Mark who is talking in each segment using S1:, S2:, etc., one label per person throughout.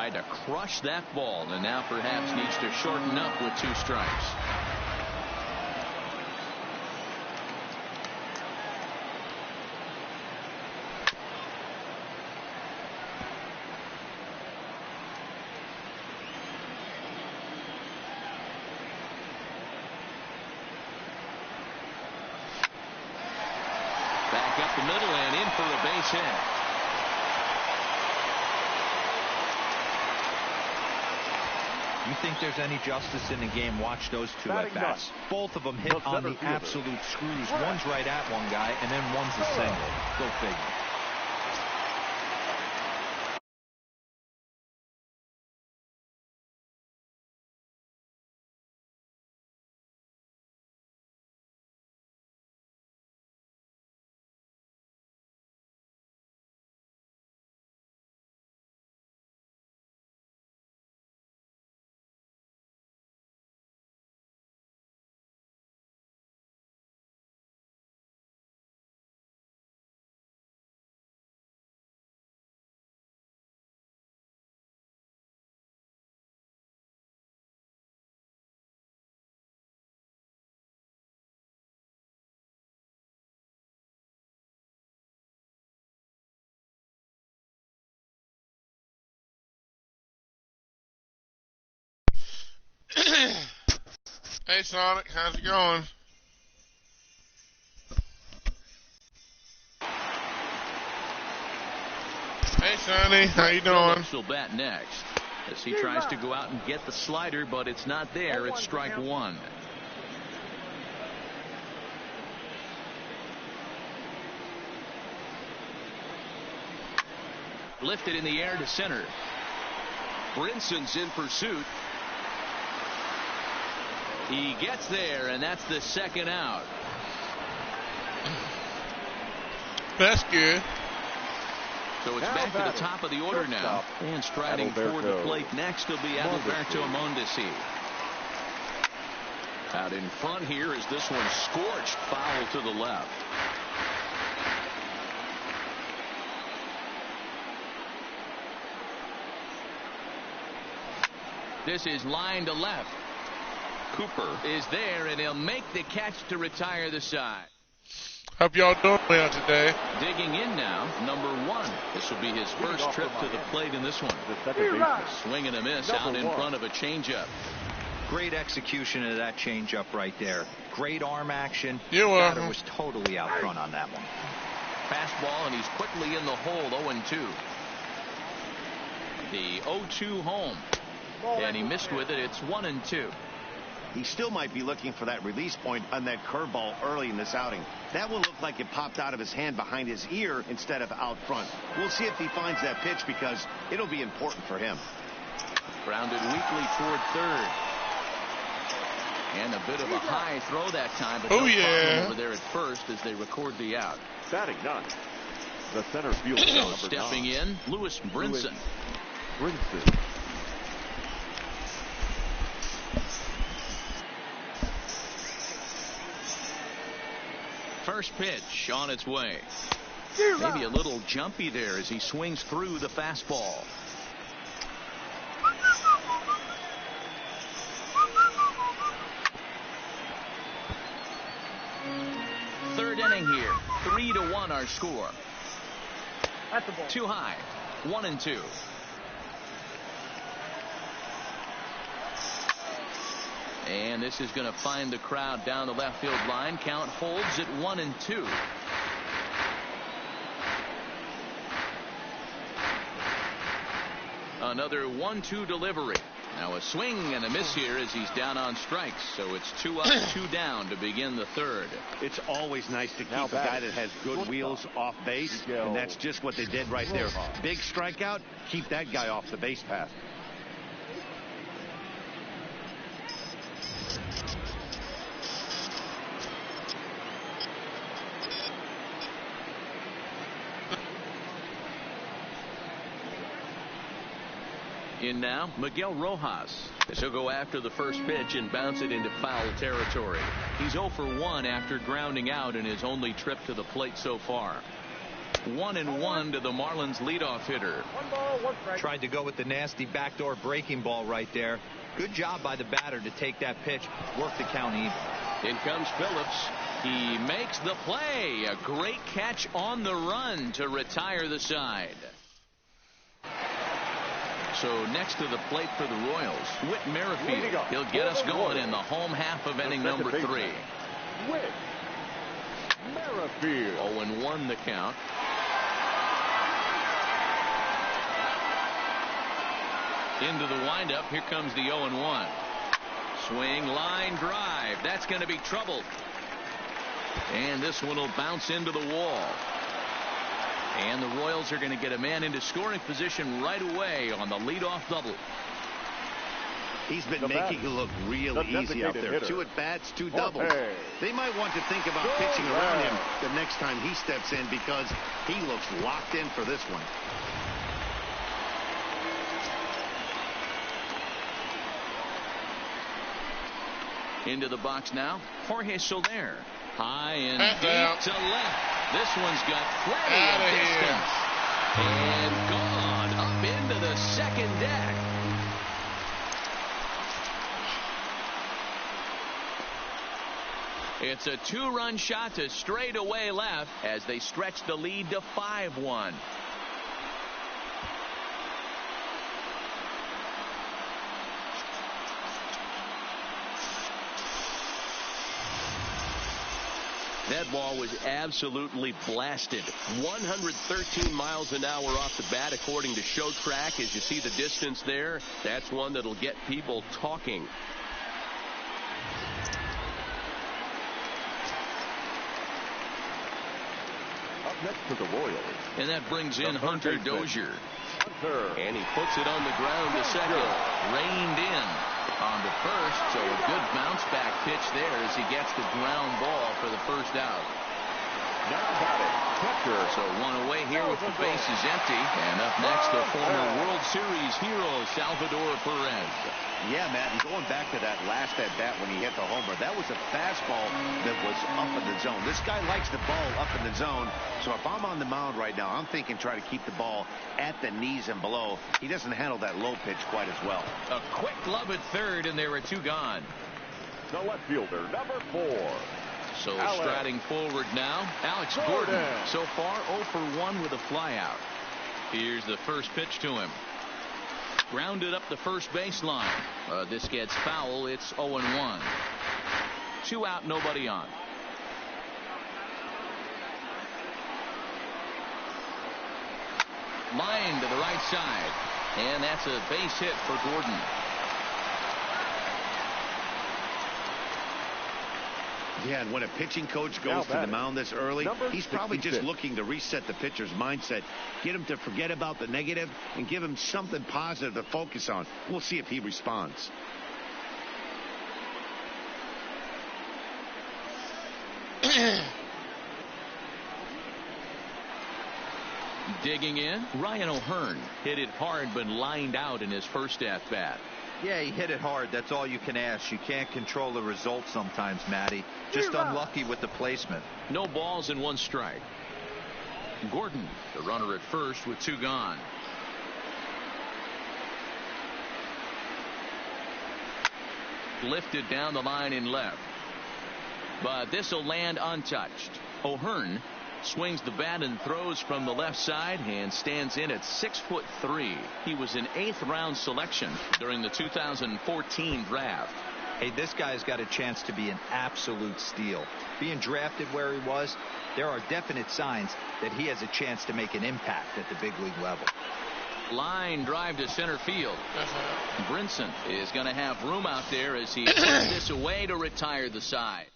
S1: Tried to crush that ball and now perhaps needs to shorten up with 2 strikes. Back up the middle and in for a base hit.
S2: You think there's any justice in the game? Watch those 2 at bats. Both of them hit on the absolute screws. One's right at one guy, and then one's a single. Go figure.
S3: Hey Sonic, how's it going? Hey Sonny, how you doing?
S1: Will bat next as he tries to go out and get the slider, but it's not there. It's strike 1. Lifted in the air to center. Brinson's in pursuit. He gets there, and that's the 2nd out.
S3: That's good.
S1: So it's back to the top of the order now. And striding toward the plate next will be Adalberto Mondesi. Out in front here is this one scorched foul to the left. This is line to left. Cooper is there, and he'll make the catch to retire the side.
S3: Hope y'all doing well today.
S1: Digging in now, number 1. This will be his first trip to the plate in this one. Swing and a miss out in front of a changeup.
S2: Great execution of that changeup right there. Great arm action.
S3: You're welcome.
S2: Batter was totally out front on that one.
S1: Fastball, and he's quickly in the hole. 0-2. The 0-2 home, and he missed with it. It's 1-2.
S4: He still might be looking for that release point on that curveball early in this outing. That one looked like it popped out of his hand behind his ear instead of out front. We'll see if he finds that pitch because it'll be important for him.
S1: Grounded weakly toward third. And a bit of a high throw that time, but over there at first as they record the out.
S5: Batting 9. The center fielder number
S1: stepping
S5: 9.
S1: in, Lewis Brinson.
S5: Brinson.
S1: First pitch on its way. Maybe a little jumpy there as he swings through the fastball. Third inning here. 3-1 our score. Too high. 1-2. And this is going to find the crowd down the left field line. Count holds at 1-2. Another 1-2 delivery. Now a swing and a miss here as he's down on strikes. So it's 2 up, 2 down to begin the third.
S4: It's always nice to keep a guy that has good wheels off base, and that's just what they did right there. Big strikeout, keep that guy off the base path.
S1: In now, Miguel Rojas. As he'll go after the first pitch and bounce it into foul territory. He's 0 for 1 after grounding out in his only trip to the plate so far. 1-1 to the Marlins leadoff hitter.
S2: Tried to go with the nasty backdoor breaking ball right there. Good job by the batter to take that pitch, work the count even.
S1: In comes Phillips. He makes the play. A great catch on the run to retire the side. So next to the plate for the Royals, Whit Merrifield. He'll get us going in the home half of inning number 3.
S5: Whit Merrifield.
S1: 0-1 the count. Into the windup. Here comes the 0-1. Swing, line drive. That's going to be trouble. And this one will bounce into the wall. And the Royals are going to get a man into scoring position right away on the leadoff double.
S4: He's been making it look real easy out there. 2 at-bats, 2 doubles. They might want to think about pitching around him the next time he steps in because he looks locked in for this one.
S1: Into the box now, Jorge Soler. High and deep to left. This one's got plenty of distance. And gone up into the second deck. It's a 2-run shot to straightaway left as they stretch the lead to 5-1. That ball was absolutely blasted.
S6: 113 miles an hour off the bat, according to Show Track. As you see the distance there, that's one that'll get people talking.
S5: Up next to the Royals.
S1: And that brings in Hunter Dozier.
S6: And he puts it on the ground to second.
S1: Reined in on the first, so a good bounce back pitch there as he gets the ground ball for the first out.
S5: Now batting, catcher.
S1: So 1 away here with the bases empty. And up next, the former World Series hero, Salvador Perez.
S4: Yeah, Matt, and going back to that last at-bat when he hit the homer, that was a fastball that was up in the zone. This guy likes the ball up in the zone, so if I'm on the mound right now, I'm thinking try to keep the ball at the knees and below. He doesn't handle that low pitch quite as well.
S1: A quick glove at third, and there are 2 gone.
S5: The left fielder, number 4.
S1: So striding forward now, Alex Gordon. So far 0 for 1 with a flyout. Here's the first pitch to him. Grounded up the first baseline. This gets foul. It's 0-1. 2 out, nobody on. Line to the right side. And that's a base hit for Gordon.
S4: Yeah, and when a pitching coach goes to the mound this early, he's probably just looking to reset the pitcher's mindset, get him to forget about the negative, and give him something positive to focus on. We'll see if he responds.
S1: Digging in, Ryan O'Hearn hit it hard but lined out in his first at-bat.
S2: Yeah, he hit it hard. That's all you can ask. You can't control the result sometimes, Matty. Just unlucky with the placement.
S1: No balls and 1 strike. Gordon, the runner at first with 2 gone. Lifted down the line in left. But this will land untouched. O'Hearn swings the bat and throws from the left side and stands in at 6'3". He was an 8th round selection during the 2014 draft.
S2: Hey, this guy's got a chance to be an absolute steal. Being drafted where he was, there are definite signs that he has a chance to make an impact at the big league level.
S1: Line drive to center field. Brinson is going to have room out there as he puts this away to retire the side.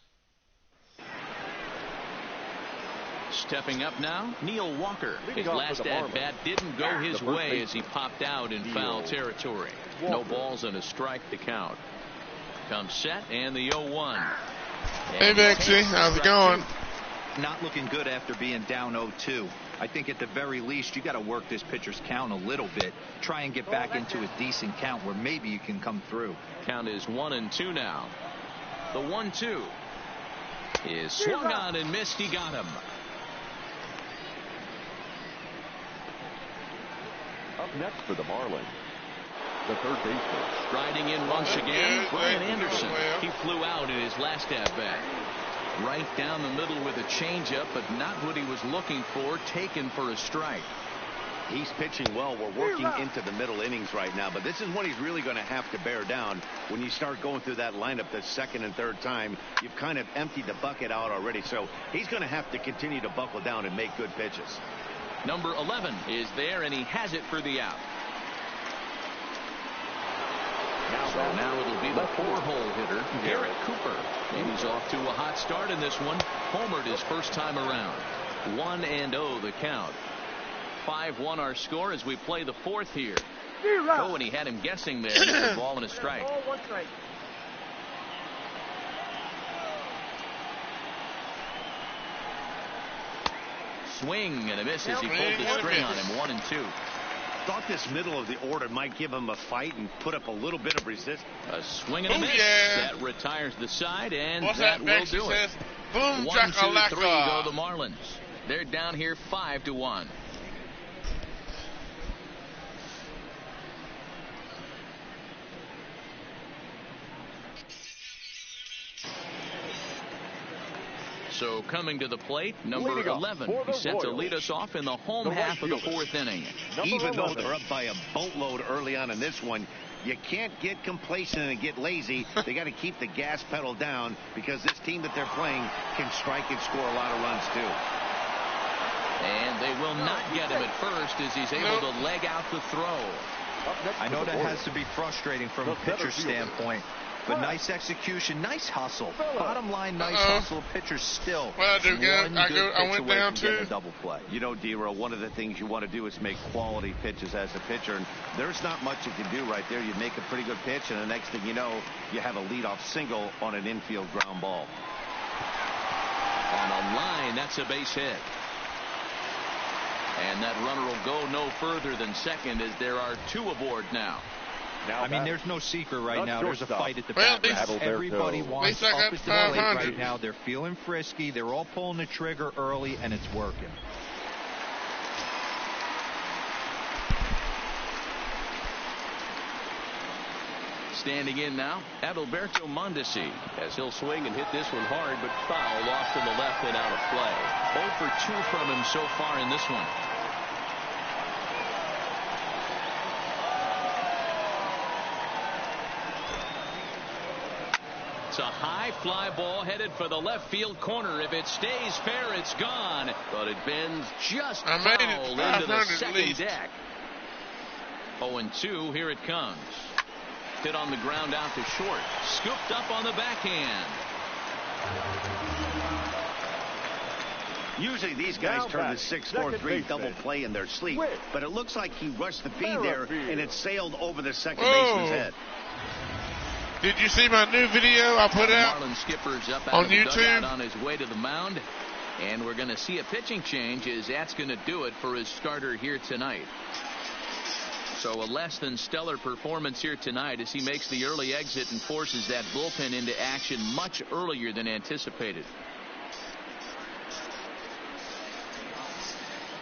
S1: Stepping up now, Neil Walker. His last at-bat didn't go his way as he popped out in foul territory. No balls and a strike to count. Comes set and the 0-1.
S3: Hey, Vixie, how's it going?
S2: Not looking good after being down 0-2. I think at the very least you got to work this pitcher's count a little bit. Try and get back into a decent count where maybe you can come through.
S1: Count is 1-2 now. The 1-2 is swung on and missed. He got him.
S5: next for the Marlins, the third baseman.
S1: Striding in once again, Brian Anderson. He flew out in his last at-bat. Right down the middle with a changeup, but not what he was looking for, taken for a strike.
S4: He's pitching well. We're working into the middle innings right now, but this is when he's really going to have to bear down. When you start going through that lineup the second and third time, you've kind of emptied the bucket out already, so he's going to have to continue to buckle down and make good pitches.
S1: Number 11 is there, and he has it for the out. So now it'll be the 4-hole hitter, Garrett Cooper. And he's off to a hot start in this one. Homered his first time around. 1-0 the count. 5-1 our score as we play the fourth here. Oh, and he had him guessing there. It's a ball and a strike. Swing and a miss as he pulled the string on him. 1-2.
S4: Thought this middle of the order might give him a fight and put up a little bit of resistance.
S1: A swing and a miss.
S3: Yeah.
S1: That retires the side, and
S3: What's
S1: that
S3: that
S1: will do it.
S3: Boom,
S1: 1, 2, 3
S3: chakalaka.
S1: go the Marlins. They're down here 5-1. So coming to the plate, number 11. He set to lead us off in the home half of the fourth inning.
S4: Even though they're up by a boatload early on in this one, you can't get complacent and get lazy. They got to keep the gas pedal down because this team that they're playing can strike and score a lot of runs too.
S1: And they will not get him at first as he's able to leg out the throw.
S2: I know that has to be frustrating from a pitcher standpoint. But nice execution, nice hustle. Bottom line, nice hustle. Pitcher still.
S3: Well, I went down to
S2: a double play.
S4: You know, D-Row, one of the things you want to do is make quality pitches as a pitcher. And there's not much you can do right there. You make a pretty good pitch, and the next thing you know, you have a leadoff single on an infield ground ball.
S1: On a line, that's a base hit. And that runner will go no further than second as there are 2 aboard now.
S2: I mean, there's no secret right now. There's a fight at the back. Everybody wants up at the plate right now. They're feeling frisky. They're all pulling the trigger early, and it's working.
S1: Standing in now, Adalberto Mondesi,
S6: as he'll swing and hit this one hard, but foul, lost in the left and out of play.
S1: 0 for 2 from him so far in this one. It's a high fly ball headed for the left field corner. If it stays fair, it's gone. But it bends just foul into the second deck. 0-2, here it comes. Hit on the ground out to short. Scooped up on the backhand.
S4: Usually these guys turn the 6-4-3 double play in their sleep, but it looks like he rushed the feed there and it sailed over the second baseman's head.
S3: Did you see my new video I put out
S1: Marlin skipper's up out
S3: on
S1: of the
S3: YouTube?
S1: dugout on his way to the mound, and we're going to see a pitching change as that's going to do it for his starter here tonight. So a less than stellar performance here tonight as he makes the early exit and forces that bullpen into action much earlier than anticipated.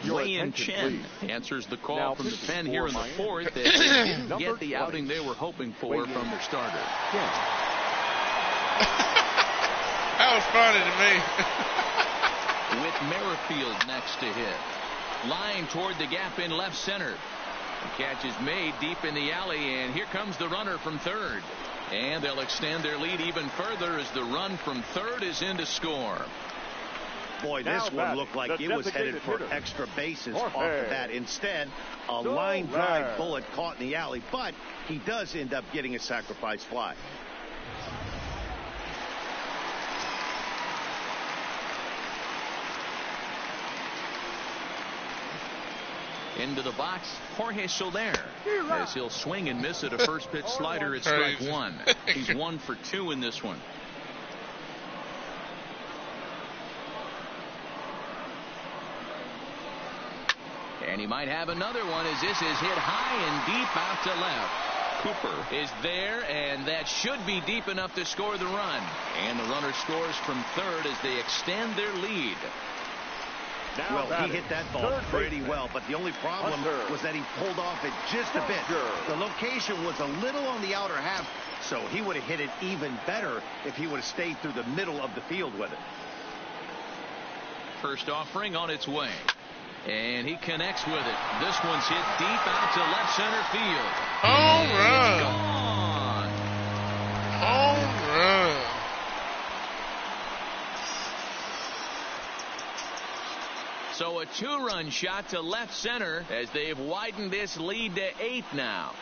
S1: Wei-Yin Chen answers the call from the pen here in the fourth that they didn't get the outing they were hoping for from their starter.
S3: That was funny to me.
S1: With Merrifield next to hit. Line toward the gap in left center. The catch is made deep in the alley, and here comes the runner from third. And they'll extend their lead even further as the run from third is in to score.
S4: Boy, this one looked like it was headed for extra bases off the bat. Instead, a line drive bullet caught in the alley, but he does end up getting a sacrifice fly.
S1: Into the box, Jorge Soler, as he'll swing and miss at a first pitch slider at strike 1. He's 1 for 2 in this one. And he might have another one as this is hit high and deep out to left. Cooper is there, and that should be deep enough to score the run. And the runner scores from third as they extend their lead.
S4: Well, he hit that ball pretty well, but the only problem was that he pulled off it just a bit. The location was a little on the outer half, so he would have hit it even better if he would have stayed through the middle of the field with it.
S1: First offering on its way. And he connects with it. This one's hit deep out to left center field.
S3: Home run.
S1: Gone.
S3: Home run.
S1: So a 2-run shot to left center as they've widened this lead to 8 now.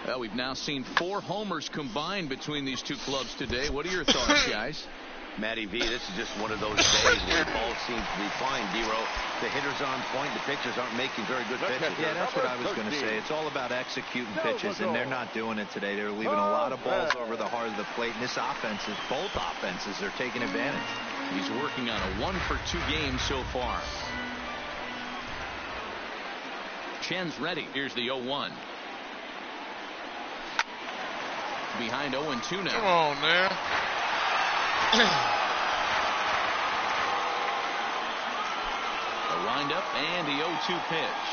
S1: Well, we've now seen 4 homers combined between these two clubs today. What are your thoughts, guys?
S4: Matty V, this is just one of those days where the ball seems to be flying, D-Row. The hitter's on point. The pitchers aren't making very good pitches.
S2: Yeah, that's what I was going to say. It's all about executing pitches, and they're not doing it today. They're leaving a lot of balls over the heart of the plate, and this both offenses are taking advantage.
S1: He's working on a 1-for-2 game so far. Chen's ready. Here's the 0-1. Behind 0-2 now.
S3: Come on now.
S1: The windup and the 0-2 pitch.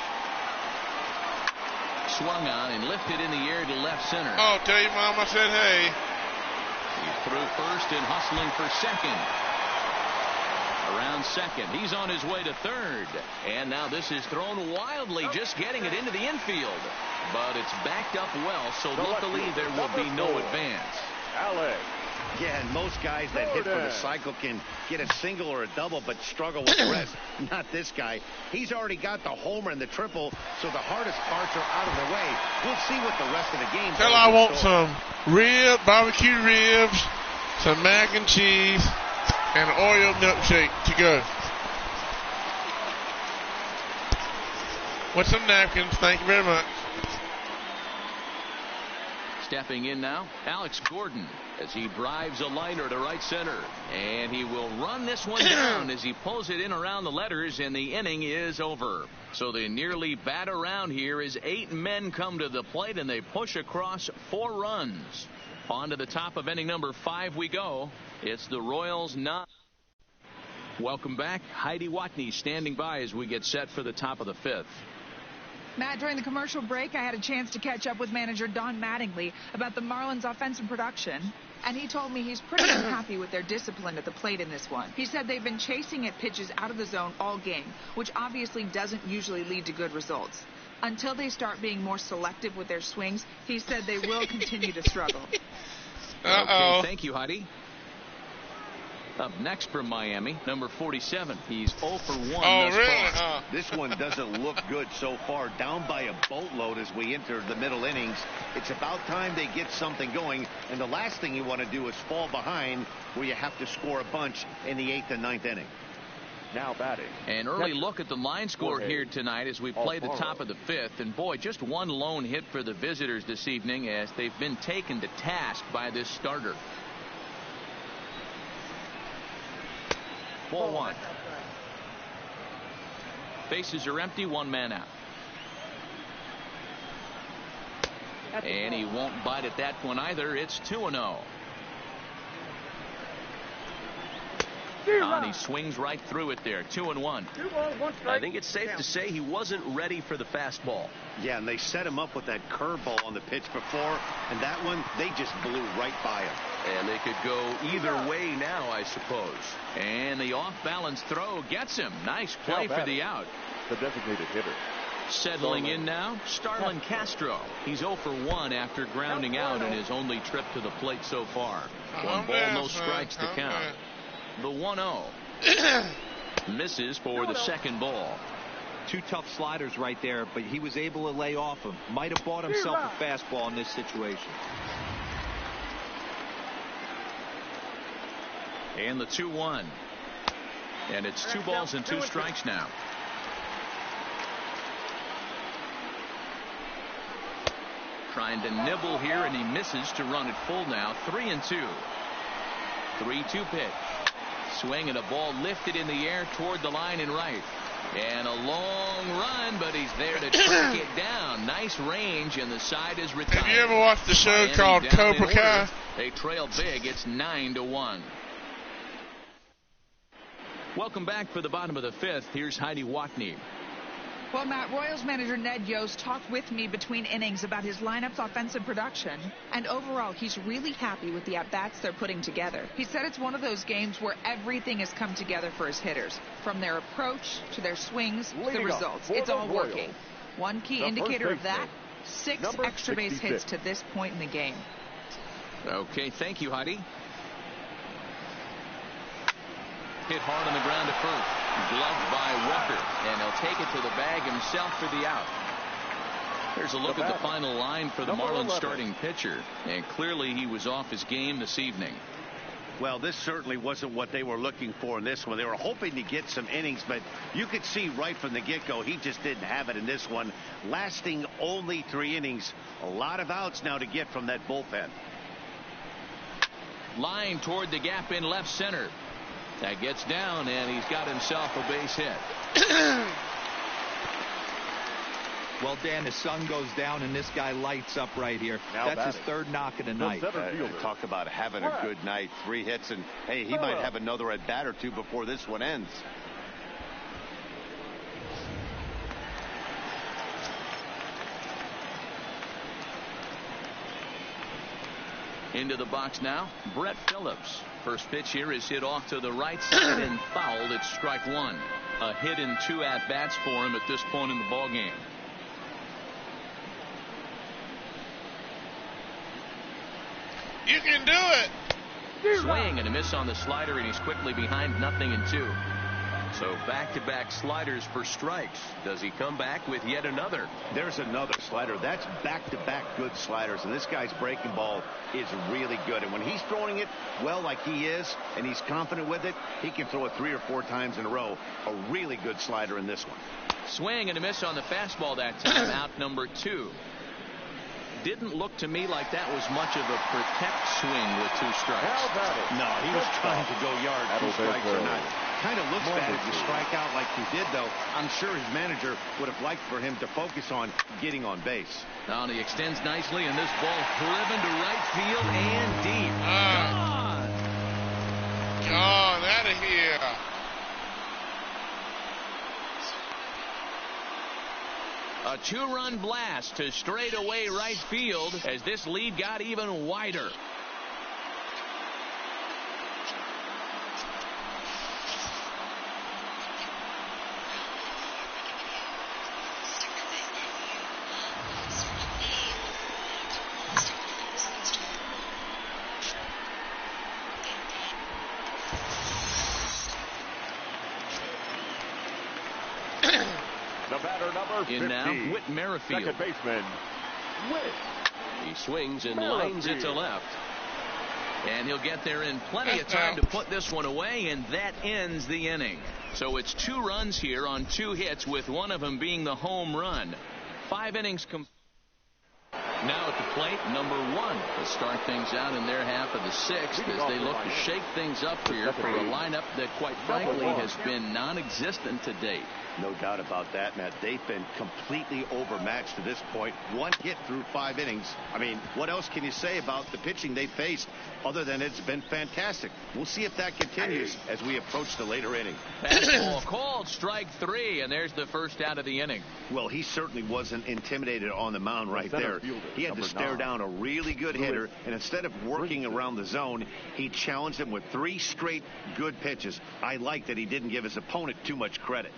S1: Swung on and lifted in the air to left center.
S3: Oh, tell your mom I said hey.
S1: He's through first and hustling for second. Around second. He's on his way to third. And now this is thrown wildly, just getting it into the infield. But it's backed up well, so luckily there will be no advance.
S4: Yeah, and most guys that hit for the cycle can get a single or a double, but struggle with the rest. Not this guy. He's already got the homer and the triple, so the hardest parts are out of the way. We'll see what the rest of the game.
S3: Tell I want some barbecue ribs, some mac and cheese, and an Oreo milkshake to go. With some napkins, thank you very much.
S1: Stepping in now, Alex Gordon, as he drives a liner to right center. And he will run this one down as he pulls it in around the letters, and the inning is over. So they nearly bat around here as 8 men come to the plate, and they push across 4 runs. On to the top of inning number 5 we go. It's the Royals 9. Welcome back. Heidi Watney standing by as we get set for the top of the 5th.
S7: Matt, during the commercial break, I had a chance to catch up with manager Don Mattingly about the Marlins' offensive production, and he told me he's pretty unhappy with their discipline at the plate in this one. He said they've been chasing at pitches out of the zone all game, which obviously doesn't usually lead to good results. Until they start being more selective with their swings, he said they will continue to struggle.
S1: Okay, thank you, Heidi. Up next from Miami, number 47. He's 0 for 1 thus far.
S4: This one doesn't look good so far. Down by a boatload as we enter the middle innings. It's about time they get something going. And the last thing you want to do is fall behind where you have to score a bunch in the 8th and 9th inning.
S5: Now batting.
S1: An early look at the line score here tonight as we play the top of the 5th. And boy, just one lone hit for the visitors this evening as they've been taken to task by this starter. Ball 1. Bases are empty, 1 man out. And he won't bite at that one either. It's 2-0. And he swings right through it there. 2-1.
S6: I think it's safe to say he wasn't ready for the fastball.
S4: Yeah, and they set him up with that curveball on the pitch before, and that one, they just blew right by him.
S6: And they could go either way now, I suppose.
S1: And the off-balance throw gets him. Nice play for the out.
S5: The designated hitter.
S1: Settling in now, Starlin Castro. He's 0 for 1 after grounding out in his only trip to the plate so far. 1 ball, no strikes to count. The 1-0. Misses for the second ball.
S2: 2 tough sliders right there, but he was able to lay off him. Might have bought himself a fastball in this situation.
S1: And the 2-1. And it's 2 balls and 2 strikes now. Trying to nibble here, and he misses to run it full now. 3-2. 3-2 pitch. Swing and a ball lifted in the air toward the line and right. And a long run, but he's there to track it down. Nice range, and the side is retired.
S3: Have you ever watched the show
S1: Miami
S3: called
S1: down
S3: Cobra
S1: in
S3: Kai?
S1: order. They trail big. It's 9-1. Welcome back for the bottom of the fifth. Here's Heidi Watney.
S7: Well, Matt, Royals manager Ned Yost talked with me between innings about his lineup's offensive production, and overall, he's really happy with the at-bats they're putting together. He said it's one of those games where everything has come together for his hitters, from their approach to their swings to the results. It's all working. One key indicator of that, 6 extra base hits to this point in the game.
S1: Okay, thank you, Heidi. Hit hard on the ground at first. Gloved by Walker, and he'll take it to the bag himself for the out. Here's a look at the final line for the Marlins starting pitcher, and clearly he was off his game this evening.
S4: Well, this certainly wasn't what they were looking for in this one. They were hoping to get some innings, but you could see right from the get-go he just didn't have it in this one, lasting only 3 innings. A lot of outs now to get from that bullpen.
S1: Line toward the gap in left center. That gets down, and he's got himself a base hit.
S2: Well, Dan, the sun goes down, and this guy lights up right here. That's his 3rd knock of the night.
S4: Talk about having a good night. 3 hits, and, hey, he might have another at-bat or 2 before this one ends.
S1: Into the box now, Brett Phillips. First pitch here is hit off to the right side and fouled. It's strike 1. A hit in 2 at-bats for him at this point in the ballgame.
S3: You can do it.
S1: Swing and a miss on the slider, and he's quickly behind 0-2. So back-to-back sliders for strikes. Does he come back with yet another?
S4: There's another slider. That's back-to-back good sliders, and this guy's breaking ball is really good. And when he's throwing it well like he is, and he's confident with it, he can throw it 3 or 4 times in a row. A really good slider in this one.
S1: Swing and a miss on the fastball that time. Out number 2. Didn't look to me like that was much of a protect swing with 2 strikes.
S4: No, he was trying to go yard, 2 strikes or not. Kind of looks bad if you strike out like he did, though. I'm sure his manager would have liked for him to focus on getting on base.
S1: Now he extends nicely, and this ball driven to right field and deep.
S3: Gone out of here.
S1: A 2-run blast to straightaway right field as this lead got even wider. In now, Whit Merrifield.
S5: Second baseman, Whit.
S1: He swings and lines it to left. And he'll get there in plenty of time to put this one away, and that ends the inning. So it's 2 runs here on 2 hits, with one of them being the home run. 5 innings complete. Now at the plate, number 1 to start things out in their half of the 6th as they look to shake things up here for a lineup that, quite frankly, has been non-existent to date.
S4: No doubt about that, Matt. They've been completely overmatched to this point. 1 hit through 5 innings. I mean, what else can you say about the pitching they faced other than it's been fantastic? We'll see if that continues as we approach the later inning.
S1: Fastball called, strike 3, and there's the first out of the inning.
S4: Well, he certainly wasn't intimidated on the mound right there. He had to stare down a really good hitter, and instead of working around the zone, he challenged him with 3 straight good pitches. I like that he didn't give his opponent too much credit.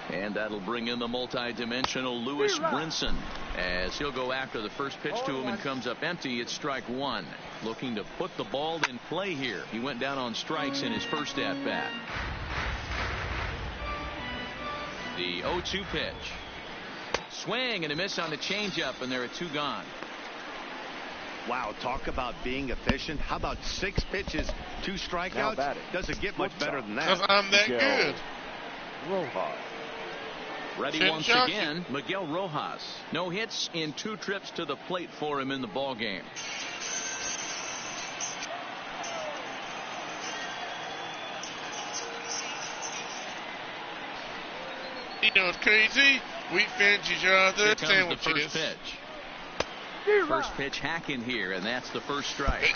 S1: And that'll bring in the multi-dimensional Lewis Brinson as he'll go after the first pitch to him and comes up empty. It's strike 1. Looking to put the ball in play here. He went down on strikes in his first at-bat. The 0-2 pitch. Swing and a miss on the changeup, and there are 2 gone.
S4: Wow, talk about being efficient. How about 6 pitches, 2 strikeouts? Doesn't get much better than that.
S3: Because I'm that good.
S5: Rojas.
S1: Ready once again, Miguel Rojas. No hits in 2 trips to the plate for him in the ball game.
S3: You know it's crazy. We fence each other.
S1: Here comes the first pitch. First pitch hack in here, and that's the first strike.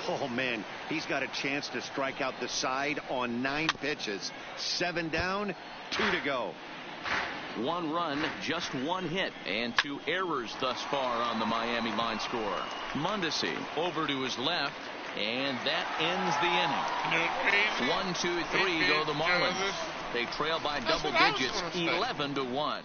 S4: Oh, man, he's got a chance to strike out the side on 9 pitches. 7 down, 2 to go.
S1: 1 run, just 1 hit, and 2 errors thus far on the Miami line score. Mondesi over to his left, and that ends the inning. 1, 2, 3 go the Marlins. They trail by double digits, 11-1.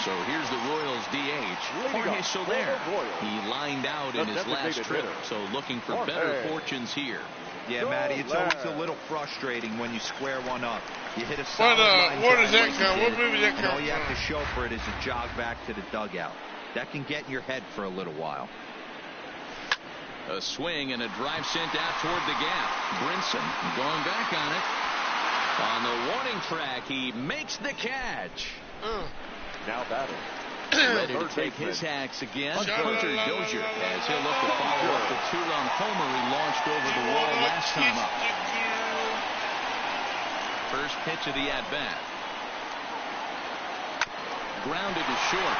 S1: So here's the Royals DH, Jorge Soler. He lined out in his last trip, so looking for better fortunes here.
S2: Yeah, Matty, it's always a little frustrating when you square one up. You hit a solid line
S3: where does that
S2: like
S3: come? What movie that come?
S2: All you have to show for it is a jog back to the dugout. That can get in your head for a little while.
S1: A swing and a drive sent out toward the gap. Brinson going back on it. On the warning track, he makes the catch.
S5: Now batting.
S1: Ready to take his hacks again. Hunter Dozier, as he'll look to follow up the 2-run homer he launched over the wall last time up. First pitch of the at-bat. Grounded to short.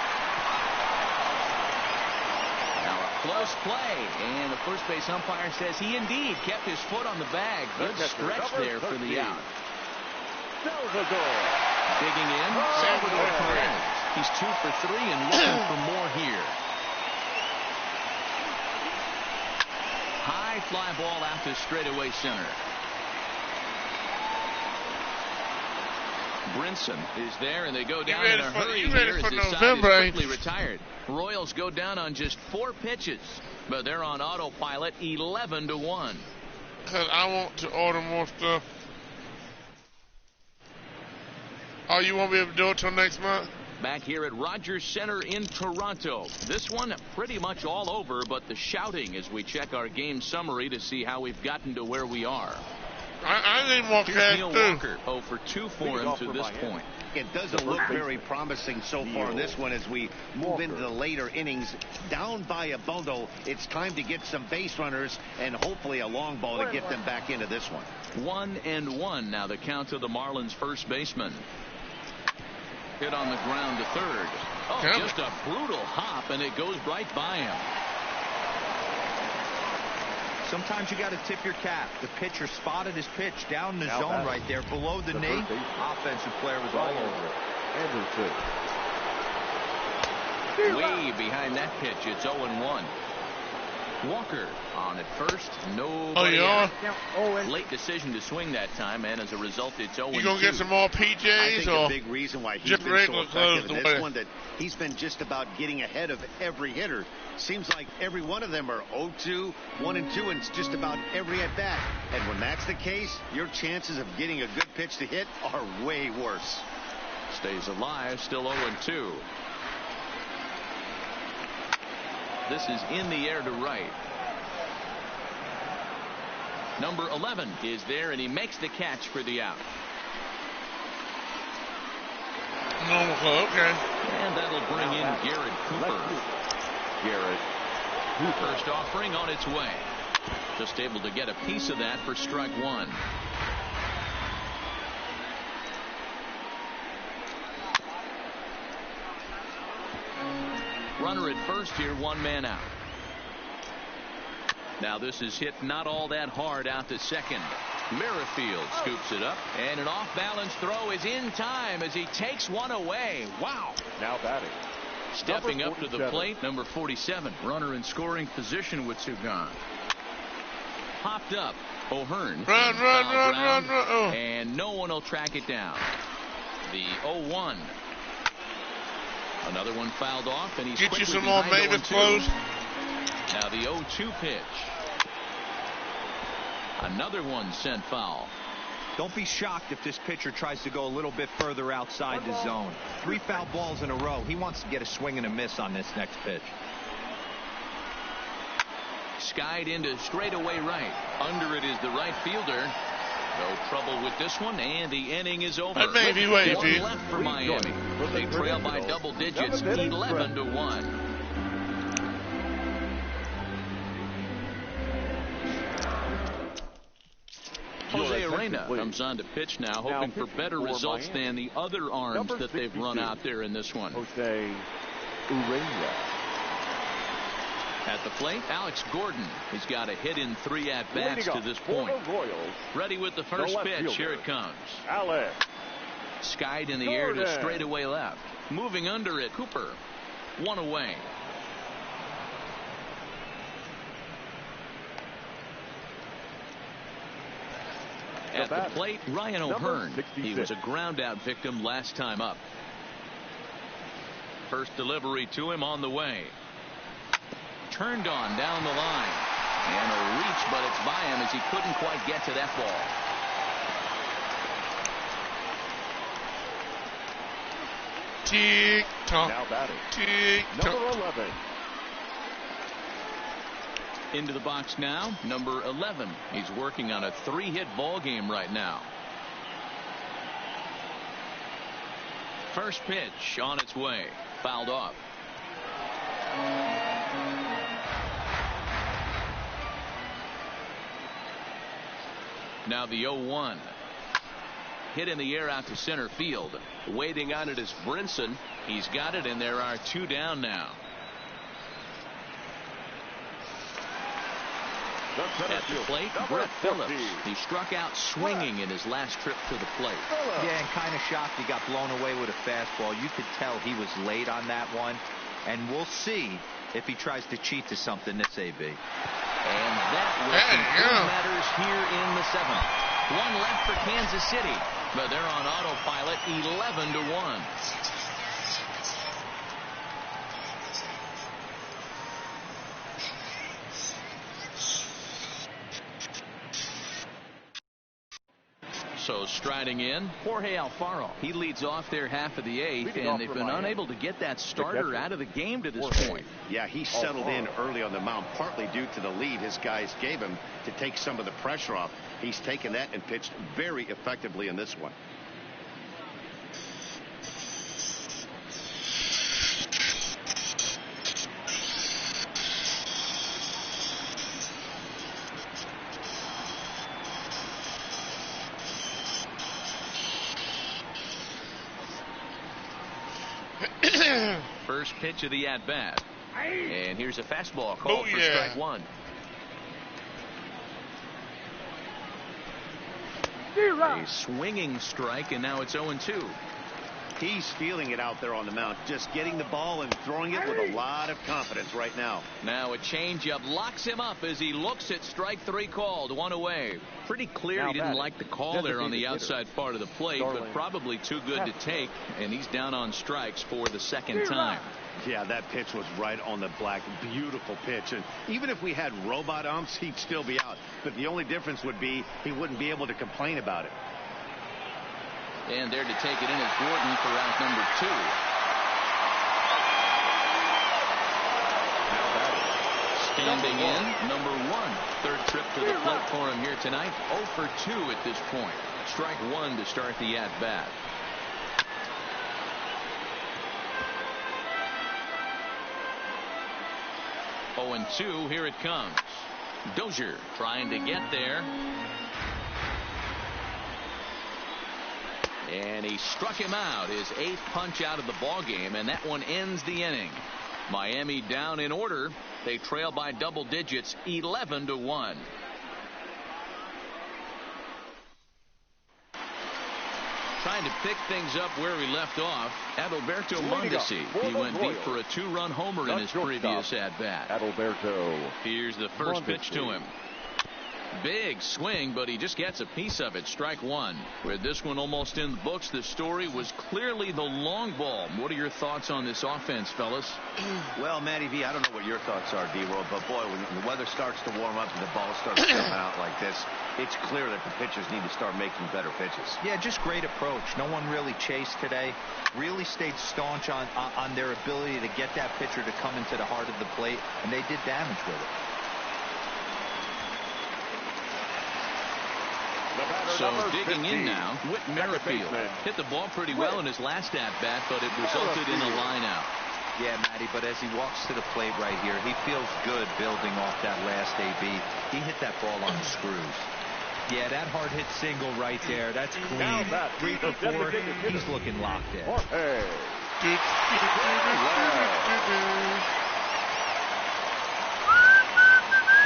S1: Now a close play, and the first base umpire says he indeed kept his foot on the bag. Good stretch there for the out. Digging in, Salvador Perez. He's 2 for 3 and looking for more here. High fly ball out to straightaway center. Brinson is there, and they go down in a hurry here as this side is quickly retired. Royals go down on just 4 pitches, but they're on autopilot, 11-1.
S3: Because I want to order more stuff. Oh, you won't be able to do it till next month?
S1: Back here at Rogers Center in Toronto. This one pretty much all over, but the shouting as we check our game summary to see how we've gotten to where we are.
S3: I need more cash,
S1: Neil
S3: too.
S1: Walker, 0 for 2 for him to this point.
S4: It doesn't look very promising so far in this one as we move into the later innings. Down by a bundle, it's time to get some base runners and hopefully a long ball to get them back into this one.
S1: 1-1 now the count to the Marlins first baseman. Hit on the ground to third. Oh, just a brutal hop, and it goes right by him.
S2: Sometimes you got to tip your cap. The pitcher spotted his pitch down in the zone right there below the knee. Offensive player was all over it.
S1: Way behind that pitch. It's 0-1. Walker on at first. Nobody out. Late decision to swing that time, and as a result, it's 0-2.
S3: You gonna get some more PJs?
S4: I think a big reason why he's been so effective in this one that he's been just about getting ahead of every hitter. Seems like every one of them are 0-2, 1-2, and it's just about every at bat. And when that's the case, your chances of getting a good pitch to hit are way worse.
S1: Stays alive, still 0-2. This is in the air to right. Number 11 is there, and he makes the catch for the out.
S3: Okay.
S1: And that'll bring in Garrett Cooper. First offering on its way. Just able to get a piece of that for strike 1. Runner at first here, 1 man out. Now this is hit not all that hard out to second. Merrifield scoops it up, and an off-balance throw is in time as he takes one away. Wow.
S5: Now batting.
S1: Stepping up to the plate, number 47. Runner in scoring position with 2 gone. Popped up. O'Hearn.
S3: Run.
S1: And no one will track it down. The 0-1. Another one fouled off, and he's
S3: get
S1: quickly
S3: you some more Mavis clothes.
S1: Now the 0-2 pitch. Another one sent foul.
S2: Don't be shocked if this pitcher tries to go a little bit further outside the zone. 3 foul balls in a row. He wants to get a swing and a miss on this next pitch.
S1: Skied into straightaway right. Under it is the right fielder. No trouble with this one, and the inning is over.
S3: That may be wavy.
S1: One left for Miami. They trail by double digits, 11-1. Jose Arena comes on to pitch now, hoping for better results than the other arms that they've run out there in this one.
S5: Jose Urena.
S1: At the plate, Alex Gordon. He's got a hit in 3 at-bats to this point. Ready with the first pitch. Here it comes.
S5: Alex.
S1: Skied in the air to straightaway left. Moving under it, Cooper. 1 away. At the plate, Ryan O'Hearn. He was a ground-out victim last time up. First delivery to him on the way. Turned on down the line. And a reach, but it's by him as he couldn't quite get to that ball.
S3: Tick-tock.
S5: Now batting.
S3: Tick-tock.
S5: Number 11.
S1: Into the box now, number 11. He's working on a 3-hit ball game right now. First pitch on its way. Fouled off. Now the 0-1. Hit in the air out to center field.
S6: Waiting on it is Brinson.
S1: He's got it, and there are 2 down now. At the plate, Brett Phillips. He struck out swinging in his last trip to the plate.
S2: Yeah, and kind of shocked he got blown away with a fastball. You could tell he was late on that one. And we'll see if he tries to cheat to something this AB.
S1: And that will conclude matters here in the 7th. 1 left for Kansas City, but they're on autopilot, 11-1. So striding in, Jorge Alfaro. He leads off their half of the 8th, and they've been unable to get that starter out of the game to this point.
S4: Yeah, he settled in early on the mound, partly due to the lead his guys gave him to take some of the pressure off. He's taken that and pitched very effectively in this one.
S1: First pitch of the at-bat. And here's a fastball called for strike 1. A swinging strike, and now it's 0-2.
S4: He's feeling it out there on the mound, just getting the ball and throwing it with a lot of confidence right now.
S1: Now a changeup locks him up as he looks at strike 3 called. 1 away. Pretty clear he didn't like the call there on the outside part of the plate, but probably too good to take, and he's down on strikes for the 2nd time.
S4: Yeah, that pitch was right on the black. Beautiful pitch. And even if we had robot umps, he'd still be out. But the only difference would be he wouldn't be able to complain about it.
S1: And there to take it in is Gordon for out number 2. Standing in, number 1. Third trip to the plate for him here tonight. 0 for 2 at this point. Strike 1 to start the at-bat. Oh, and 2, here it comes. Dozier trying to get there. And he struck him out, his 8th punch out of the ball game, and that one ends the inning. Miami down in order. They trail by double digits, 11-1. Trying to pick things up where we left off, Adalberto Mondesi. He went deep for a 2-run homer in his previous at-bat.
S5: Adalberto.
S1: Here's the first pitch to him. Big swing, but he just gets a piece of it. Strike 1. With this one almost in the books, the story was clearly the long ball. What are your thoughts on this offense, fellas?
S4: Well, Matty V, I don't know what your thoughts are, D-World, but boy, when the weather starts to warm up and the ball starts coming out like this, it's clear that the pitchers need to start making better pitches.
S2: Yeah, just great approach. No one really chased today. Really stayed staunch on their ability to get that pitcher to come into the heart of the plate, and they did damage with it.
S1: So digging in now, Whit Merrifield hit the ball pretty well in his last at-bat, but it resulted in a line-out.
S2: Yeah, Matty, but as he walks to the plate right here, he feels good building off that last AB. He hit that ball on the screws. Yeah, that hard hit single right there. That's clean. 3 for 4. He's looking locked in.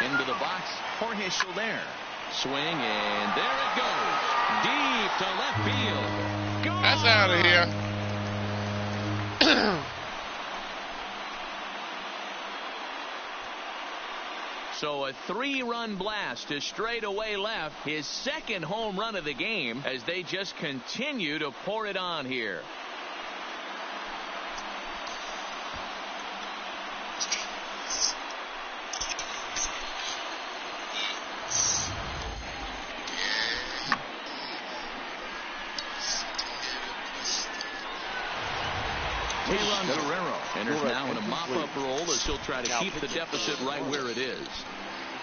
S1: Into the box, Jorge Soler. Swing, and there it goes. Deep to left field. Gone!
S3: That's out of here.
S1: So a 3-run blast to straightaway left. His second home run of the game as they just continue to pour it on here. Taylon Guerrero enters now in a mop-up role as he'll try to keep the deficit right where it is.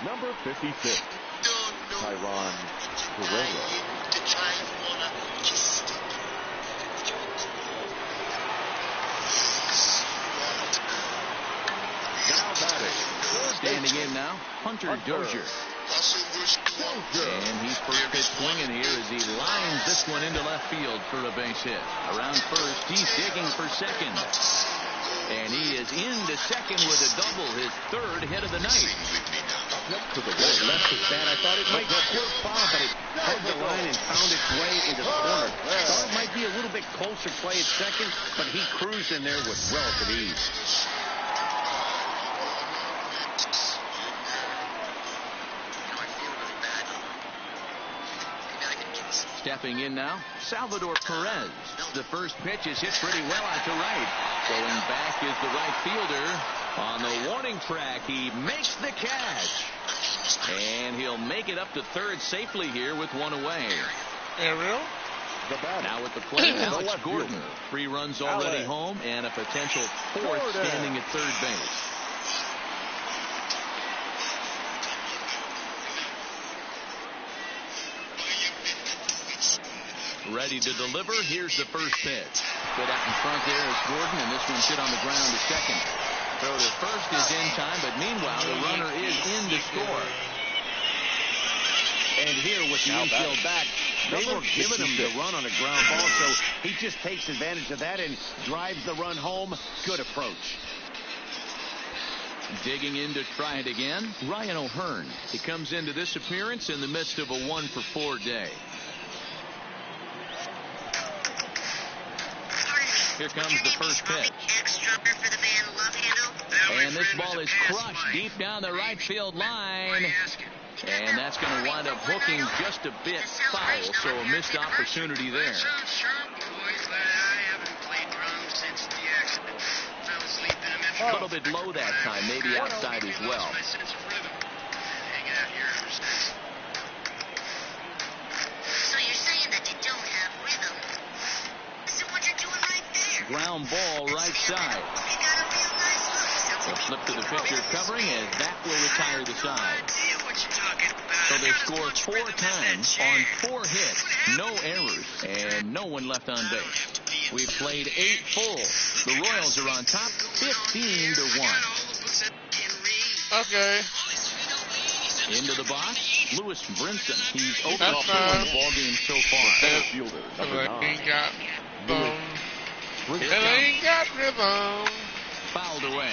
S5: Number 56, Taylon Guerrero. Now batting.
S1: Standing in now, Hunter Dozier. And he's first pitch swinging here as he lines this one into left field for a base hit. Around first, he's digging for second. And he is into second with a double, his third hit of the night.
S4: To the right, left his bat. I thought it might squirt foul, but it hugged the line and found its way into the corner. Thought it might be a little bit closer play at second, but he cruised in there with relative ease.
S1: Stepping in now, Salvador Perez. The first pitch is hit pretty well out to right. Going back is the right fielder. On the warning track, he makes the catch. And he'll make it up to third safely here with one away.
S3: Ariel?
S1: Now at the plate, Alex Gordon. 3 runs already home and a potential 4th standing at third base. Ready to deliver. Here's the first pitch. Put out in front there is Gordon, and this one's hit on the ground to second. Throw to first is in time, but meanwhile the runner is in to score.
S4: And here with the infield back, they were giving him the run on a ground ball, so he just takes advantage of that and drives the run home. Good approach.
S1: Digging in to try it again, Ryan O'Hearn. He comes into this appearance in the midst of a 1-for-4 day. Here comes the first pitch. And this ball is crushed deep down the right field line. And that's going to wind up hooking just a bit foul, so a missed opportunity there. A little bit low that time, maybe outside as well. Ground ball right side. A flip to the pitcher covering as that will retire the side. So they scored 4 times on 4 hits, no errors, and no one left on base. We've played 8 full. The Royals are on top, 15-1.
S3: Okay.
S1: Into the box, Lewis Brinson. He's opened up the ball game so far.
S3: Ain't got it ain't got rhythm.
S1: Fouled away.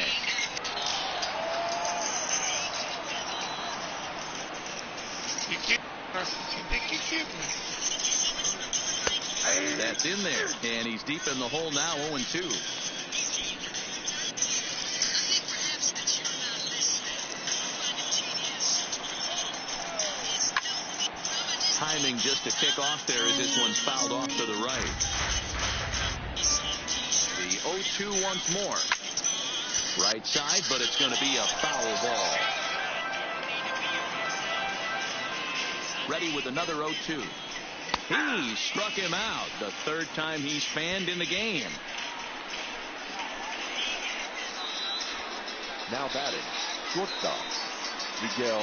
S3: You think you kidding me?
S1: That's in there, and he's deep in the hole now, 0-2. Timing just to kick off there as this one's fouled off to the right. The 0-2 once more. Right side, but it's going to be a foul ball. Ready with another 0-2. He struck him out. The 3rd time he's fanned in the game.
S5: Now batting, shortstop, Miguel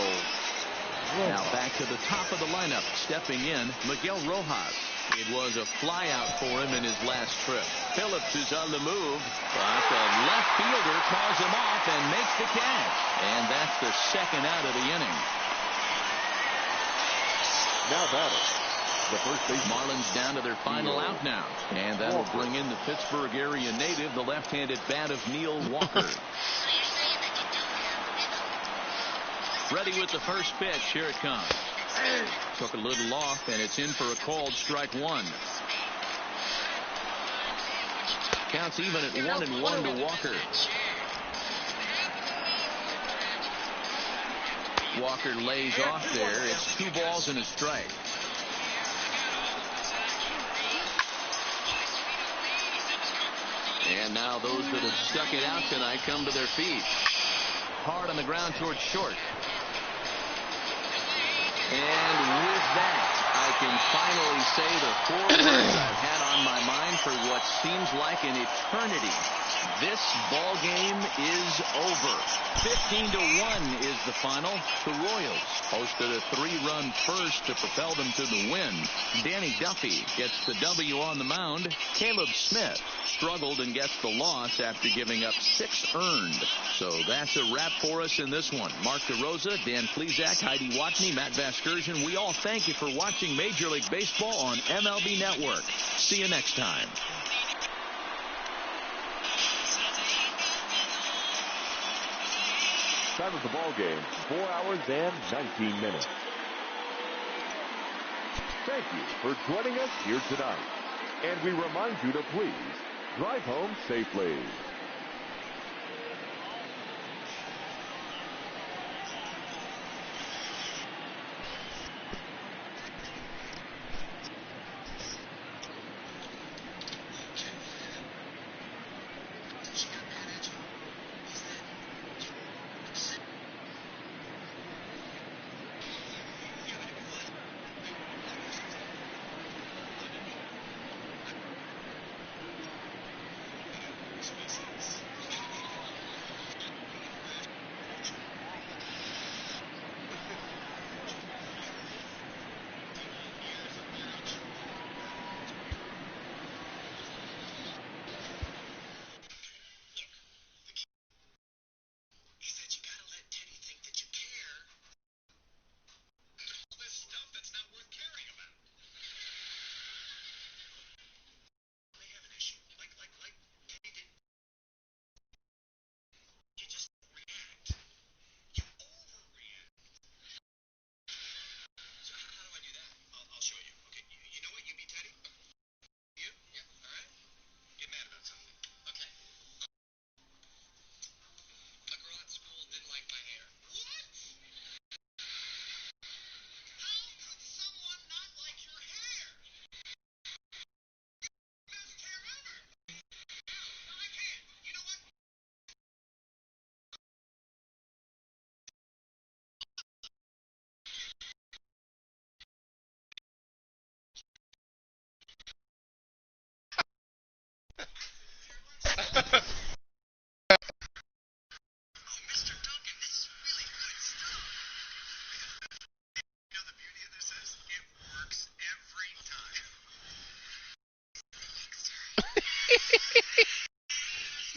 S1: Now back to the top of the lineup. Stepping in, Miguel Rojas. It was a flyout for him in his last trip. Phillips is on the move, but the left fielder calls him off and makes the catch. And that's the second out of the inning.
S5: Now batting, the first base.
S1: Marlins down to their final out now. And that'll bring in the Pittsburgh area native, the left-handed bat of Neil Walker. Ready with the first pitch. Here it comes. Took a little off, and it's in for a called strike one. Counts even at 1-1 to Walker. Walker lays off there. It's 2 balls and a strike. And now those that have stuck it out tonight come to their feet. Hard on the ground towards short. And with that, I can finally say the 4 words I've had on my mind for what seems like an eternity. This ball game is over. 15-1 is the final. The Royals hosted a 3-run first to propel them to the win. Danny Duffy gets the W on the mound. Caleb Smith struggled and gets the loss after giving up 6 earned. So that's a wrap for us in this one. Mark DeRosa, Dan Plesac, Heidi Watney, Matt Vasgersian. We all thank you for watching Major League Baseball on MLB Network. See you next time.
S5: Time of the ball game, 4 hours and 19 minutes. Thank you for joining us here tonight. And we remind you to please drive home safely.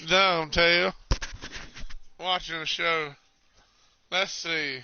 S3: Dumb tail. Watching the show. Let's see.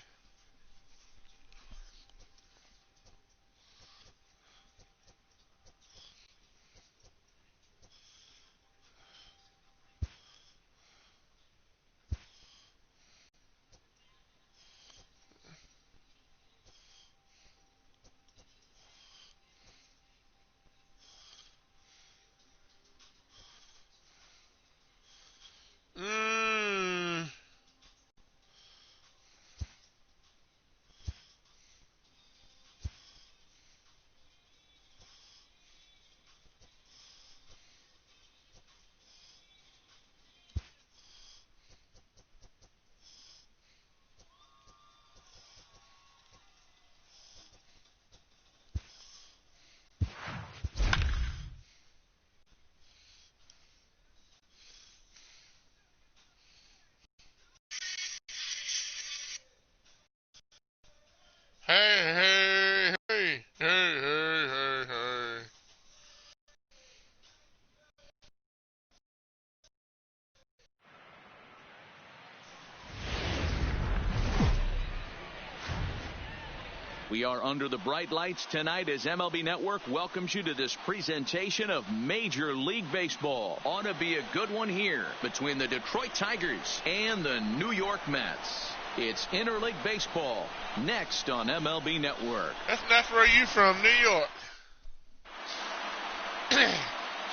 S1: We are under the bright lights tonight as MLB Network welcomes you to this presentation of Major League Baseball. Ought to be a good one here between the Detroit Tigers and the New York Mets. It's Interleague Baseball next on MLB Network.
S3: That's where you from, New York.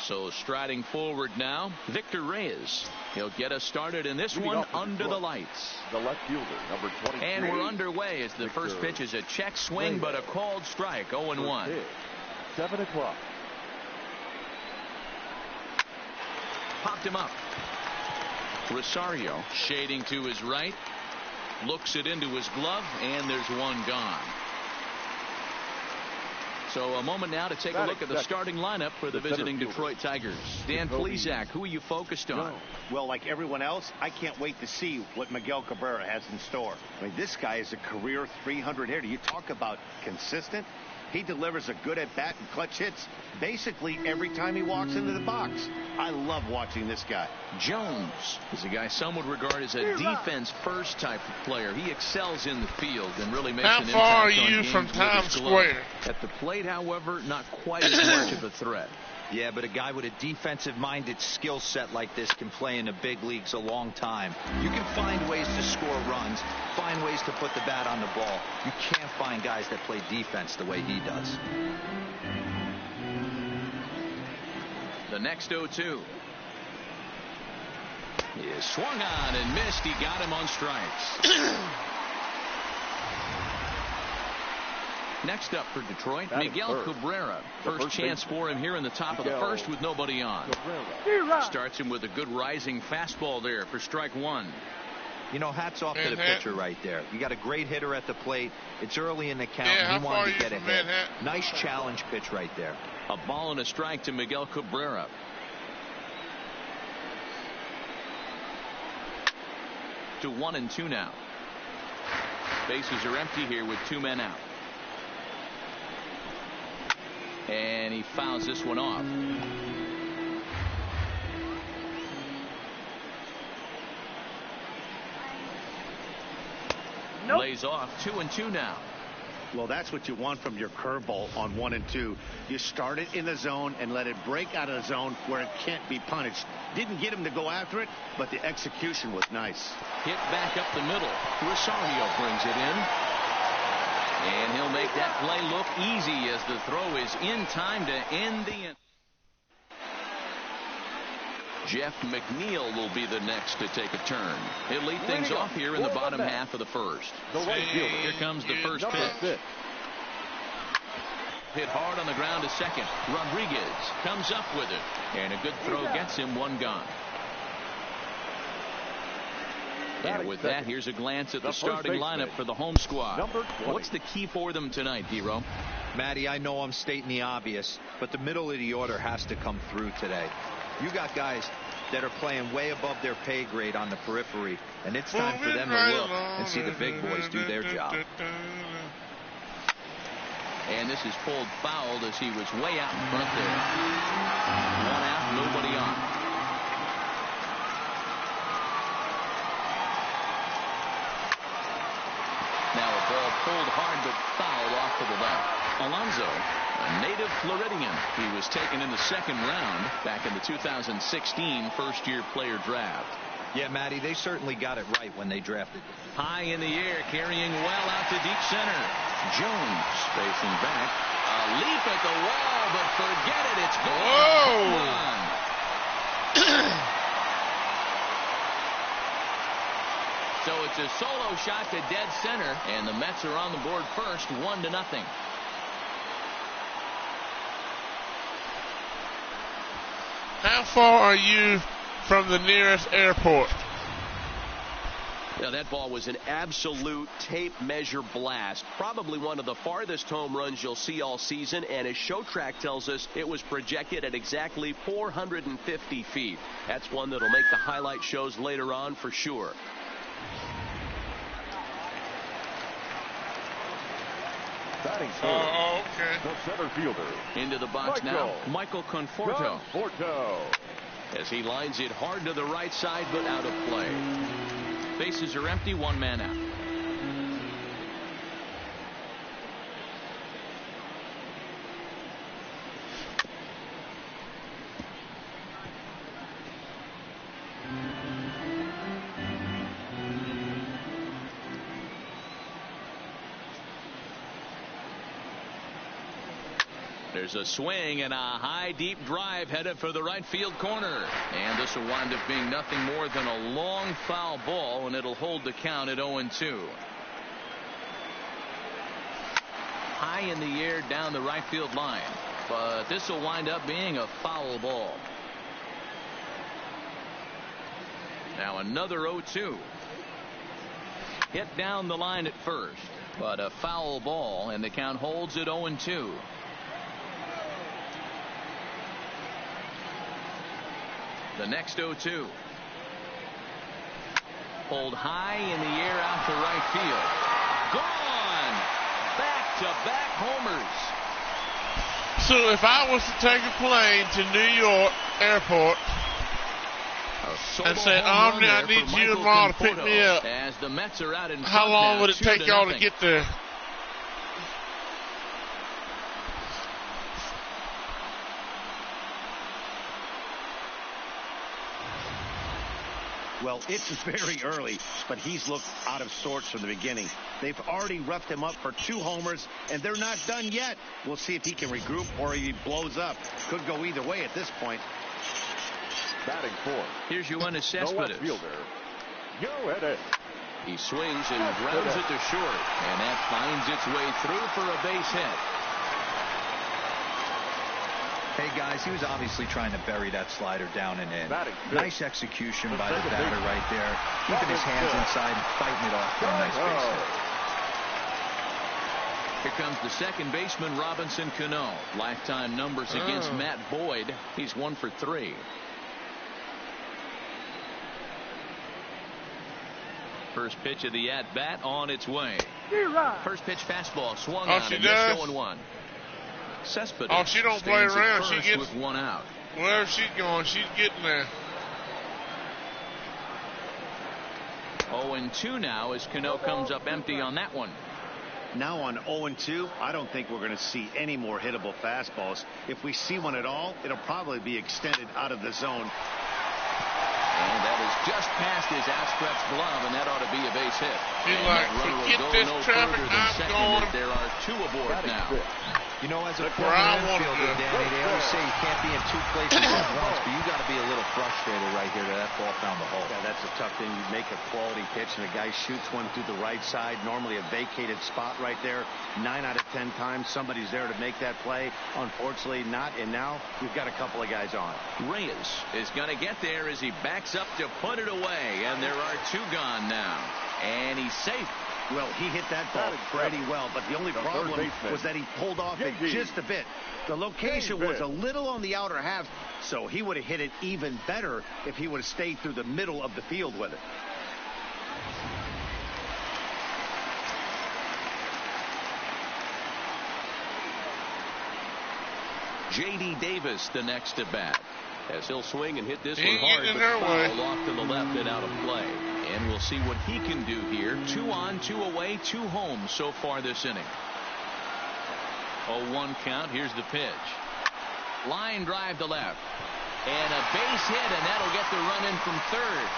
S1: So striding forward now, Victor Reyes. He'll get us started in this one under the lights.
S5: The left fielder, number 23.
S1: And we're underway as the first pitch is a check swing, but a called strike, 0-1.
S5: 7 o'clock.
S1: Popped him up. Rosario shading to his right. Looks it into his glove, and there's one gone. So a moment now to take a look at the starting lineup for the visiting Detroit Tigers. Dan Plesac, who are you focused on?
S4: Well, like everyone else, I can't wait to see what Miguel Cabrera has in store. I mean, this guy is a career 300 hitter. You talk about consistent. He delivers a good at-bat and clutch hits basically every time he walks into the box. I love watching this guy.
S1: Jones is a guy some would regard as a defense-first type of player. He excels in the field and really makes an impact on games.
S3: How far are you from Times Square?
S1: At the plate, however, not quite as much of a threat.
S2: Yeah, but a guy with a defensive-minded skill set like this can play in the big leagues a long time. You can find ways to score runs, find ways to put the bat on the ball. You can't find guys that play defense the way he does.
S1: The next 0-2 is swung on and missed. He got him on strikes. Next up for Detroit, Miguel Cabrera. First chance for him here in the top of the first with nobody on. Starts him with a good rising fastball there for strike one.
S2: You know, hats off to the pitcher right there. You got a great hitter at the plate. It's early in the count.
S3: Yeah,
S2: he wanted to get ahead. Nice challenge pitch right there.
S1: A ball and a strike to Miguel Cabrera. To 1-2 now. Bases are empty here with 2 men out. And he fouls this one off. Lays off. 2-2 now.
S4: Well, that's what you want from your curveball on 1 and 2. You start it in the zone and let it break out of the zone where it can't be punished. Didn't get him to go after it, but the execution was nice.
S1: Hit back up the middle. Rosario brings it in. And he'll make that play look easy as the throw is in time to end the inning. Jeff McNeil will be the next to take a turn. He'll lead things off here in the bottom half of the first. Here comes the first pitch. Hit hard on the ground to second. Rodriguez comes up with it. And a good throw gets him, one gone. And with that, here's a glance at the starting lineup for the home squad. What's the key for them tonight, Hero?
S2: Matty, I know I'm stating the obvious, but the middle of the order has to come through today. You got guys that are playing way above their pay grade on the periphery, and it's time for them to look and see the big boys do their job.
S1: And this is pulled fouled as he was way out in front there. 1 out, nobody on. Now a ball pulled hard but fouled off to the left. Alonso, a native Floridian. He was taken in the second round back in the 2016 first-year player draft.
S2: Yeah, Matty, they certainly got it right when they drafted.
S1: High in the air, carrying well out to deep center. Jones facing back. A leap at the wall, but forget it. It's gone. So it's a solo shot to dead center, and the Mets are on the board first, 1-0.
S3: How far are you from the nearest airport?
S6: Yeah, that ball was an absolute tape measure blast. Probably one of the farthest home runs you'll see all season, and as ShowTrack tells us, it was projected at exactly 450 feet. That's one that'll make the highlight shows later on for sure.
S5: Batting
S3: okay.
S5: The center fielder.
S1: Into the box now, Michael Conforto. As he lines it hard to the right side, but out of play. Bases are empty, 1 man out. There's a swing and a high deep drive headed for the right field corner. And this will wind up being nothing more than a long foul ball, and it'll hold the count at 0-2. High in the air down the right field line, but this will wind up being a foul ball. Now another 0-2. Hit down the line at first, but a foul ball, and the count holds at 0-2. The next 0-2. Pulled high in the air out to right field. Gone! Back-to-back homers.
S3: So if I was to take a plane to New York Airport and say, Omni, I need you and Ma to pick me up,
S1: as the Mets are out in
S3: how long would it take y'all to get there?
S4: Well, it's very early, but he's looked out of sorts from the beginning. They've already roughed him up for 2 homers, and they're not done yet. We'll see if he can regroup or he blows up. Could go either way at this point.
S5: Batting fourth.
S1: Here's Yoenis Cespedes.
S5: The left fielder, Yoenis.
S1: He swings and grounds it to short, and that finds its way through for a base hit.
S2: Hey, guys, he was obviously trying to bury that slider down and in. Nice execution by the batter right there. Keeping his hands inside and fighting it off for a nice base hit.
S1: Here comes the second baseman, Robinson Cano. Lifetime numbers against Matt Boyd. He's 1 for 3. First pitch of the at-bat on its way. First pitch fastball swung on and missed 0-1. Cespedes.
S3: Oh, she don't play around. She gets
S1: with 1 out.
S3: Wherever she's going, she's getting there.
S1: 0-2 now as Cano comes up empty on that one.
S4: Now on 0-2, I don't think we're going to see any more hittable fastballs. If we see one at all, it'll probably be extended out of the zone.
S1: And that is just past his outstretched glove, and that ought to be a base hit.
S3: He's like, forget this traffic, I'm going.
S1: There are 2 aboard now.
S2: You know, as a former infielder, Danny, they always say you can't be in 2 places at once, but you got to be a little frustrated right here that ball found the hole.
S4: Yeah, that's a tough thing. You make a quality pitch, and a guy shoots one through the right side, normally a vacated spot right there. 9 out of 10 times, somebody's there to make that play. Unfortunately, not, and now we've got a couple of guys on.
S1: Reyes is going to get there as he backs up to put it away, and there are 2 gone now. And he's safe.
S4: Well, he hit that ball pretty well, but the only problem was that he pulled off it just a bit. The location was a little on the outer half, so he would have hit it even better if he would have stayed through the middle of the field with it.
S1: J.D. Davis the next at bat, as he'll swing and hit this
S3: one
S1: hard, but foul off to the left and out of play. And we'll see what he can do here. 2 on, 2 away, 2 home so far this inning. 0-1 count. Here's the pitch. Line drive to left. And a base hit, and that'll get the run in from third.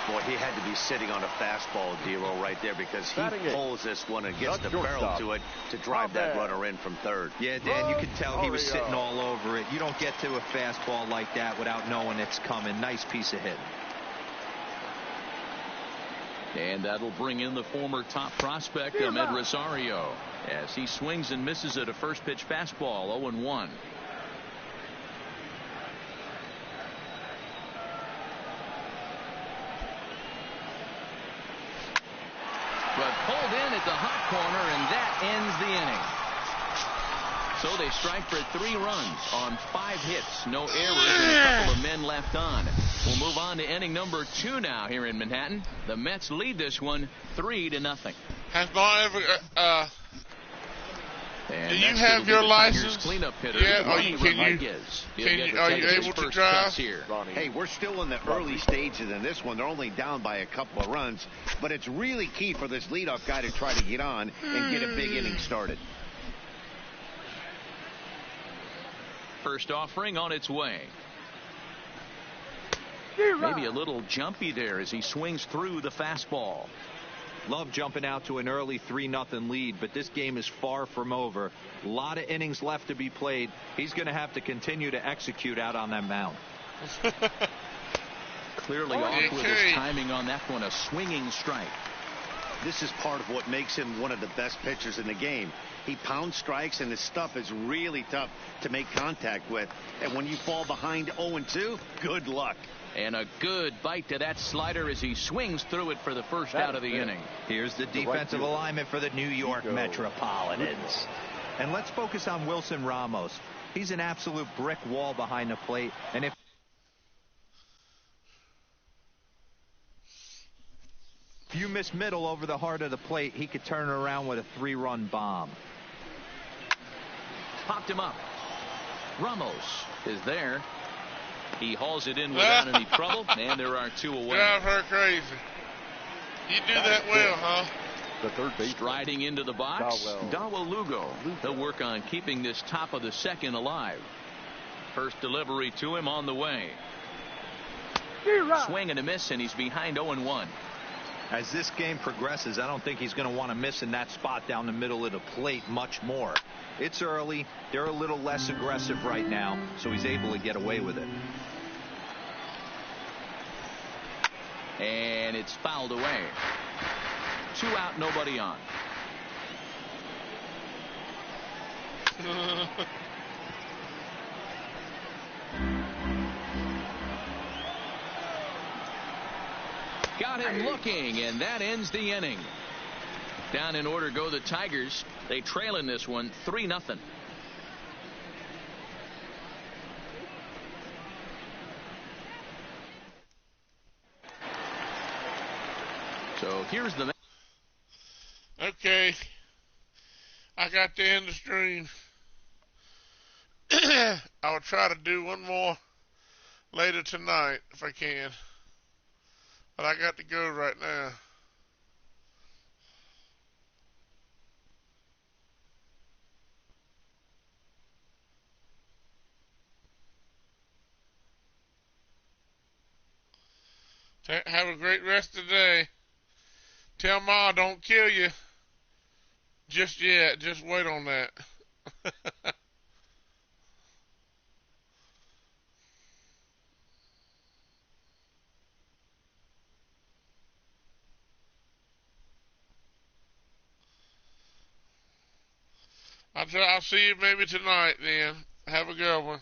S4: Boy, he had to be sitting on a fastball, D-Roll, right there, because he pulls this one and gets the barrel to it to drive that runner in from third.
S2: Yeah, Dan, you could tell he was sitting all over it. You don't get to a fastball like that without knowing it's coming. Nice piece of hitting.
S1: And that'll bring in the former top prospect, Ahmed Rosario, as he swings and misses at a first pitch fastball. 0-1. But pulled in at the hot corner, and that ends the inning. So they strike for 3 runs on 5 hits, no errors, and a couple of men left on. We'll move on to inning number 2 now here in Manhattan. The Mets lead this one 3-0.
S3: Has Ball ever
S1: And
S3: do you have your license?
S1: Cleanup hitter,
S3: yeah, are you able to drive?
S4: Hey, we're still in the early stages in this one. They're only down by a couple of runs, but it's really key for this leadoff guy to try to get on and get a big inning started.
S1: First offering on its way. Maybe a little jumpy there as he swings through the fastball.
S2: Love jumping out to an early 3-0 lead, but this game is far from over. A lot of innings left to be played. He's going to have to continue to execute out on that mound.
S1: Clearly off with his timing on that one, a swinging strike.
S4: This is part of what makes him one of the best pitchers in the game. He pounds strikes, and his stuff is really tough to make contact with. And when you fall behind 0-2, good luck.
S1: And a good bite to that slider as he swings through it for the first out of the inning.
S2: Here's the defensive alignment for the New York Metropolitans. And let's focus on Wilson Ramos. He's an absolute brick wall behind the plate. And if you miss middle over the heart of the plate, he could turn it around with a 3-run bomb.
S1: Popped him up. Ramos is there. He hauls it in without any trouble, and there are 2 away.
S3: Drive her crazy. You do that well, huh?
S5: The third base.
S1: Striding into the box, Dawel Lugo. He'll work on keeping this top of the second alive. First delivery to him on the way. Swing and a miss, and he's behind 0-1.
S2: As this game progresses, I don't think he's going to want to miss in that spot down the middle of the plate much more. It's early. They're a little less aggressive right now, so he's able to get away with it.
S1: And it's fouled away. 2 out, nobody on. Got him looking, and that ends the inning. Down in order go the Tigers. They trail in this one 3-0. So here's the.
S3: Okay. I got to end the stream. I'll try to do one more later tonight if I can. But I got to go right now. Have a great rest of the day. Tell Ma don't kill you just yet. Just wait on that. I'll see you maybe tonight then. Have a good one.